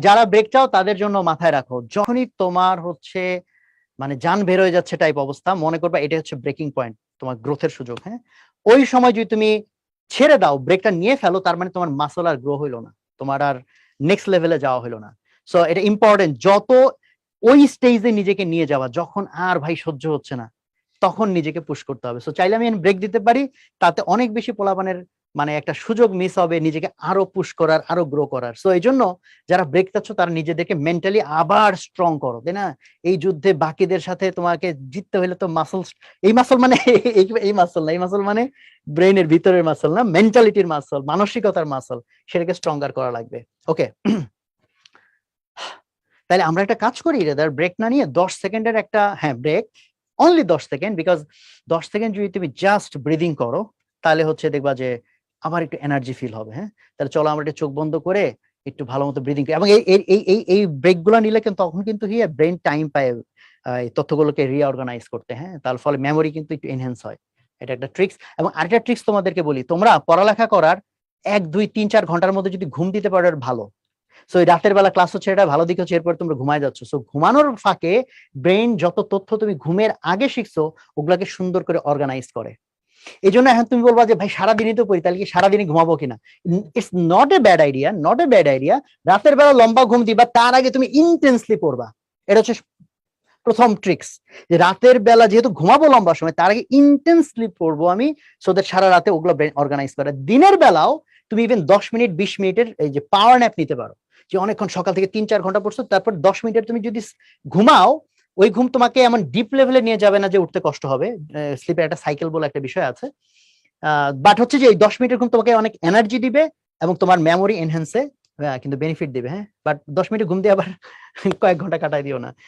যারা ব্রেক চাও তাদের জন্য মাথায় রাখো, যখনই তোমার হচ্ছে মানে যান বের হয়ে যাচ্ছে টাইপ অবস্থা, মনে করবা এটা হচ্ছে ব্রেকিং পয়েন্ট, তোমার গ্রোথের সুযোগ। হ্যাঁ, ওই সময় যদি তুমি ছেড়ে দাও, ব্রেকটা নিয়ে ফেলো, তার মানে তোমার মাসল আর গ্রো হইলো না, তোমার আর নেক্সট লেভেলে যাওয়া হইলো না। সো এটা ইম্পর্টেন্ট, যত ওই স্টেজে নিজেকে নিয়ে যাওয়া, যখন আর ভাই সহ্য হচ্ছে না তখন নিজেকে পুশ করতে হবে। সো চাইলে আমি ব্রেক দিতে পারি, তাতে অনেক বেশি পোলাপানের মানে একটা সুযোগ মিস হবে নিজেকে আরো পুশ করার, আরো গ্রো করার। সো এই জন্য যারা ব্রেক চাচ্ছ তারা নিজেদেরকে মেন্টালি আবার স্ট্রং করো, তাই না? এই যুদ্ধে বাকিদের সাথে তোমাকে জিততে হলে তো মাসল, এই মাসল মানে এই মাসল না, এই মাসল মানে ব্রেনের ভিতরের মাসল না, মেন্টালিটির মাসল, মানসিকতার মাসল, সেটাকে স্ট্রঙ্গার করা লাগবে। ওকে, তাহলে আমরা একটা কাজ করি, রেদার ব্রেক না নিয়ে 10 সেকেন্ডের একটা, হ্যাঁ break, only 10 second, because 10 second যদি তুমি জাস্ট ব্রিদিং করো তাহলে হচ্ছে দেখবা যে আবার একটু এনার্জি ফিল হবে। হ্যাঁ, তাহলে চলো আমরা একটু চোখ বন্ধ করে একটু ভালো মতো ব্রিদিং করি, এবং এই ব্রেক গুলো নিলে কিন্তু তখন কিন্তু ব্রেন টাইম পায় এই তথ্যগুলোকে রিঅর্গানাইজ করতে। হ্যাঁ, তার ফলে মেমোরি কিন্তু একটু এনহ্যান্স হয়। এটা একটা ট্রিক্স। এবং আরেকটা ট্রিক্স তোমাদেরকে বলি, তোমরা পড়ালেখা করার 1 2 3 4 ঘন্টার মধ্যে যদি ঘুম দিতে পারো ভালো। সো রাতের বেলা ক্লাস হচ্ছে, এটা ভালো দিক হচ্ছে, এরপর তোমরা ঘুমায় যাচ্ছ, সো ঘুমানোর ফাঁকে ব্রেন যত তথ্য তুমি ঘুমের আগে শিখছো ওগুলাকে সুন্দর করে অর্গানাইজ করে। এই জন্য এখন তুমি বলবা যে ভাই সারাদিনই তো পড়ি, তাহলে কি সারাদিনই ঘুমাবো কিনা? It's not a bad idea, not a bad idea. রাতের বেলা লম্বা ঘুম দিবা, তার আগে তুমি ইন্টেন্সলি পড়বা। এটা হচ্ছে প্রথম ট্রিক্স, যে রাতের বেলা যেহেতু ঘুমাবো লম্বা সময়, তার আগে ইন্টেন্সলি পড়বো আমি, সো দ্যাট সারা রাতে ওগুলো ব্রেন অর্গানাইজ করে। দিনের বেলাও তুমি ইভেন 10 মিনিট 20 মিনিটের এই যে পাওয়ার ন্যাপ নিতে পারো, যে অনেকক্ষণ সকাল থেকে 3 4 ঘন্টা পড়ছো, তারপর 10 মিনিটের তুমি যদি ঘুমাও, ওই ঘুম তোমাকে এমন ডিপ লেভেলে নিয়ে যাবে না যে উঠতে কষ্ট হবে। স্লিপের একটা সাইকেল বলে একটা বিষয় আছে, বাট হচ্ছে যে এই 10 মিনিটের ঘুম তোমাকে অনেক এনার্জি দিবে এবং তোমার মেমোরি এনহ্যান্সে কিন্তু বেনিফিট দিবে। হ্যাঁ, বাট 10 মিনিট ঘুম দিয়ে আবার কয়েক ঘন্টা কাটাই দিও না।